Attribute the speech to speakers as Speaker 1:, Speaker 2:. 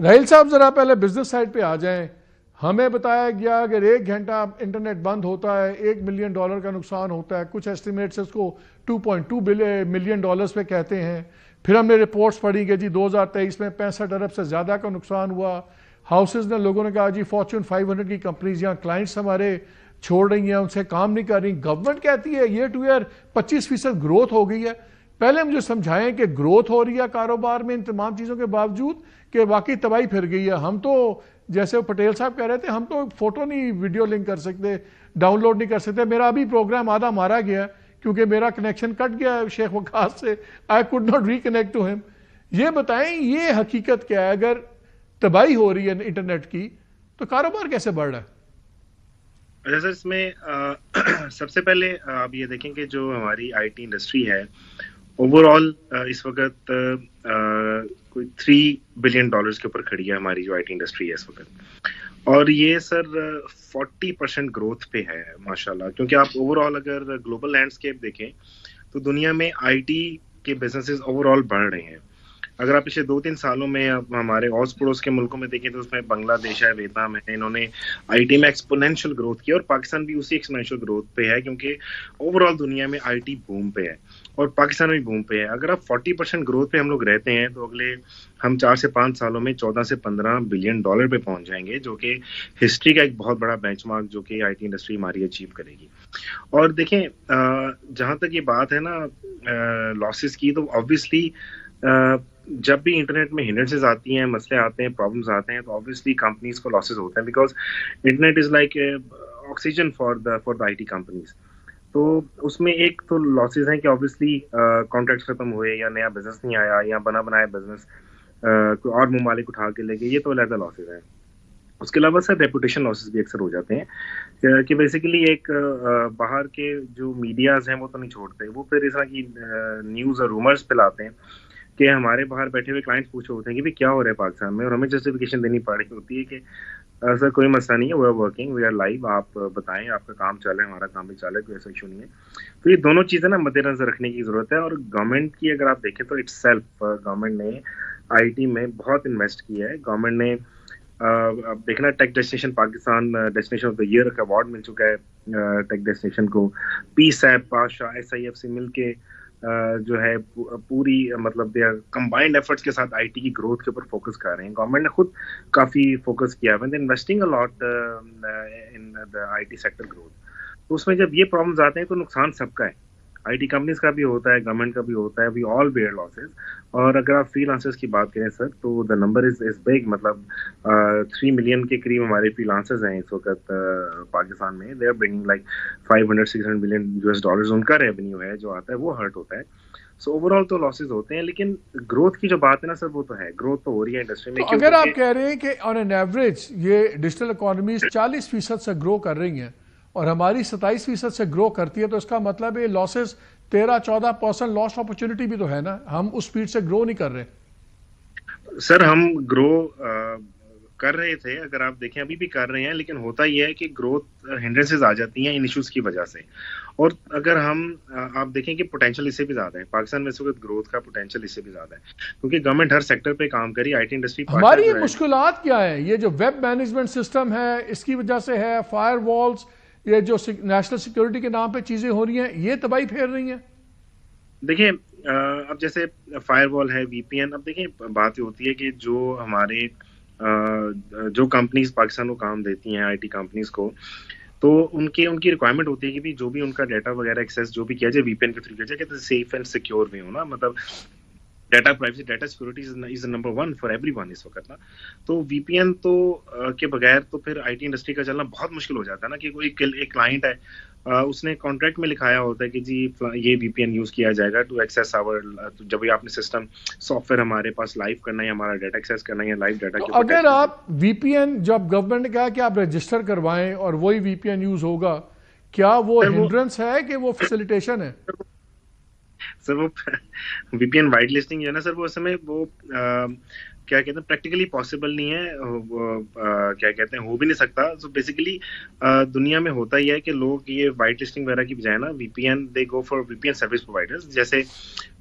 Speaker 1: راہیل صاحب ذرا پہلے بزنس سائڈ پہ آ جائیں. ہمیں بتایا گیا اگر 1 گھنٹہ انٹرنیٹ بند ہوتا ہے $1 ملین کا نقصان ہوتا ہے. کچھ ایسٹیمیٹس اس کو $2.2 ملین پہ کہتے ہیں. پھر ہم نے رپورٹس پڑھی کہ جی 2023 میں 65 ارب سے زیادہ کا نقصان ہوا. ہاؤسز نے لوگوں نے کہا جی فارچون 500 کی کمپنیز یہاں کلائنٹس ہمارے چھوڑ رہی ہیں, ان سے کام نہیں کر رہی. گورنمنٹ کہتی ہے ایئر ٹو ایئر 25% گروتھ ہو گئی ہے. پہلے مجھے سمجھائیں کہ گروتھ ہو رہی ہے کاروبار میں ان تمام چیزوں کے باوجود کہ واقعی تباہی پھر گئی ہے. ہم تو جیسے پٹیل صاحب کہہ رہے تھے ہم تو فوٹو نہیں ویڈیو لنک کر سکتے, ڈاؤن لوڈ نہیں کر سکتے. میرا ابھی پروگرام آدھا مارا گیا کیونکہ میرا کنیکشن کٹ گیا شیخ وقاص سے. I could not reconnect to him. یہ بتائیں یہ حقیقت کیا ہے؟ اگر تباہی ہو رہی ہے انٹرنیٹ کی تو کاروبار کیسے بڑھ رہا ہے؟
Speaker 2: اچھا سر, اس میں سب سے پہلے آپ یہ دیکھیں کہ جو ہماری آئی ٹی انڈسٹری ہے اوور آل اس وقت کوئی $3 بلین کے اوپر کھڑی ہے ہماری جو آئی ٹی انڈسٹری ہے اس وقت. اور یہ سر 40% گروتھ پہ ہے ماشاء اللہ, کیونکہ آپ اوور آل اگر گلوبل لینڈسکیپ دیکھیں تو دنیا میں آئی ٹی کے بزنسز اوور آل بڑھ رہے ہیں. اگر آپ پچھلے 2-3 سالوں میں ہمارے اوس پڑوس کے ملکوں میں دیکھیں تو اس میں بنگلہ دیش ہے, ویتنام ہے, انہوں نے آئی ٹی میں ایکسپونینشیل گروتھ کی, اور پاکستان بھی اسی ایکسپونینشیل گروتھ پہ ہے کیونکہ اوور آل دنیا میں آئی ٹی بوم پہ ہے اور پاکستان بھی بوم پہ ہے. اگر آپ 40% گروتھ پہ ہم لوگ رہتے ہیں تو اگلے ہم 4 سے 5 سالوں میں $14 سے $15 بلین پہ پہنچ جائیں گے, جو کہ ہسٹری کا ایک بہت بڑا بینچ مارک جو کہ آئی ٹی انڈسٹری ہماری اچیو کرے گی. اور دیکھیں جہاں تک یہ بات ہے نا لاسز کی, تو آبویسلی جب بھی انٹرنیٹ میں ہنڈرنسز آتی ہیں, مسئلے آتے ہیں, پرابلمز آتے ہیں, تو آبویسلی کمپنیز کو لاسز ہوتے ہیں because internet is like oxygen for the I T companies. تو اس میں ایک تو لاسز ہیں کہ آبویسلی کانٹریکٹس ختم ہوئے, یا نیا بزنس نہیں آیا, یا بنا بنایا بزنس کوئی اور ممالک اٹھا کے لے گئے, یہ تو علیحدہ لاسز ہیں. اس کے علاوہ سر ریپوٹیشن لاسز بھی اکثر ہو جاتے ہیں کہ بیسیکلی ایک باہر کے جو میڈیاز ہیں وہ تو نہیں چھوڑتے, وہ پھر اس طرح کی نیوز اور رومرز پھیلاتے ہیں کہ ہمارے باہر بیٹھے ہوئے کلائنٹس پوچھے ہوتے ہیں کہ کیا ہو رہا ہے پاکستان میں, اور ہمیں جسٹیفیکیشن دینی پڑ رہی ہوتی ہے کہ سر کوئی مسئلہ نہیں ہے, we are working, we are live, آپ بتائیں آپ کا کام چل رہا ہے, ہمارا کام بھی چل رہا ہے, کوئی ایسا ایشو نہیں ہے. تو یہ دونوں چیزیں نا مد نظر رکھنے کی ضرورت ہے. اور گورنمنٹ کی اگر آپ دیکھیں تو اٹس سیلف گورنمنٹ نے آئی ٹی میں بہت انویسٹ کیا ہے. گورنمنٹ نے اب دیکھنا tech destination Pakistan destination of the year کا ایوارڈ مل چکا ہے ٹیک ڈیسٹینیشن کو. پیس ایپ, بادشاہ, SIF سے مل کے جو ہے پوری مطلب دے کمبائنڈ ایفرٹس کے ساتھ آئی ٹی کی گروتھ کے اوپر فوکس کر رہے ہیں. گورنمنٹ نے خود کافی فوکس کیا ہے, investing a lot in the I T sector growth. تو اس میں جب یہ پرابلمز آتے ہیں تو نقصان سب کا ہے, آئی ٹی کمپنیز کا بھی ہوتا ہے, گورنمنٹ کا بھی ہوتا ہے, وی آل بیئر لاسز. اور اگر آپ فری لانسرز کی بات کریں سر تو دا نمبر از بگ, مطلب 3 ملین کے قریب ہمارے فری لانسرز ہیں اس وقت پاکستان میں. They are bringing like $500-600 million ان کا ریونیو ہے جو آتا ہے, وہ ہرٹ ہوتا ہے. سو اوور آل تو لاسز ہوتے ہیں, لیکن گروتھ کی جو بات ہے نا سر وہ تو ہے, گروتھ تو ہو رہی ہے انڈسٹری میں.
Speaker 1: اگر آپ کہہ رہے ہیں کہ آن این ایوریج یہ ڈیجیٹل اکانومیز 40% سے گرو کر رہی ہیں اور ہماری 27% سے گرو کرتی ہے, تو اس کا مطلب ہے لاسز 13-14% لاسٹ اپرچونٹی بھی تو ہے نا, ہم اس سپیڈ سے گرو نہیں کر رہے.
Speaker 2: سر ہم گرو کر رہے تھے, اگر آپ دیکھیں ابھی بھی کر رہے ہیں, لیکن ہوتا یہ ہے کہ گروتھ ہنڈرنسز آ جاتی ہیں ان ایشوز کی وجہ سے. اور اگر ہم آپ دیکھیں کہ پوٹینشیل اس سے بھی زیادہ ہے پاکستان میں, اس وقت گروتھ کا پوٹینشیل اس سے بھی زیادہ ہے کیونکہ گورنمنٹ ہر سیکٹر پہ کام کری. آئی ٹی انڈسٹری
Speaker 1: ہماری مشکلات کیا ہے؟ یہ جو ویب مینجمنٹ سسٹم ہے اس کی وجہ سے ہے, فائر والز, یہ جو نیشنل سیکیورٹی کے نام پہ چیزیں ہو رہی ہیں, یہ تباہی پھیر رہی ہیں.
Speaker 2: دیکھیں اب جیسے فائر وال ہے, VPN, اب دیکھیں بات یہ ہوتی ہے کہ جو ہمارے جو کمپنیز پاکستان کو کام دیتی ہیں, آئی ٹی کمپنیز کو, تو ان کی ریکوائرمنٹ ہوتی ہے کہ جو بھی ان کا ڈیٹا وغیرہ ایکسیس جو بھی کیا جائے VPN کے تھرو کیا جائے کہ سیف اینڈ سیکیور بھی ہو نا. مطلب data privacy, data security is number 1 for every one اس وقت نا. تو VPN تو کے بغیر تو پھر آئی ٹی انڈسٹری کا چلنا بہت مشکل ہو جاتا ہے نا, کہ کوئی ایک کلائنٹ ہے, اس نے کانٹریکٹ میں لکھایا ہوتا ہے کہ جی یہ VPN یوز کیا جائے گا ٹو ایکسیس آور, جب آپ نے سسٹم سافٹ ویئر ہمارے پاس لائیو کرنا ہے, ہمارا ڈیٹا ایکسیس کرنا ہے, لائیو ڈیٹا کے اوپر.
Speaker 1: اگر آپ VPN جب گورنمنٹ نے کہا کہ آپ رجسٹر کروائیں اور وہی VPN یوز ہوگا, کیا وہ ہنڈرنس ہے کہ وہ فیسیلیٹیشن ہے؟
Speaker 2: سر وہ VPN وائٹ لسٹنگ جو ہے نا سر, وہ اس میں وہ کیا کہتے ہیں پریکٹیکلی پاسبل نہیں ہے, کیا کہتے ہیں ہو بھی نہیں سکتا. سو بیسیکلی دنیا میں ہوتا ہی ہے کہ لوگ یہ وائٹ لسٹنگ وغیرہ کی بجائے نا VPN they go for VPN service providers. جیسے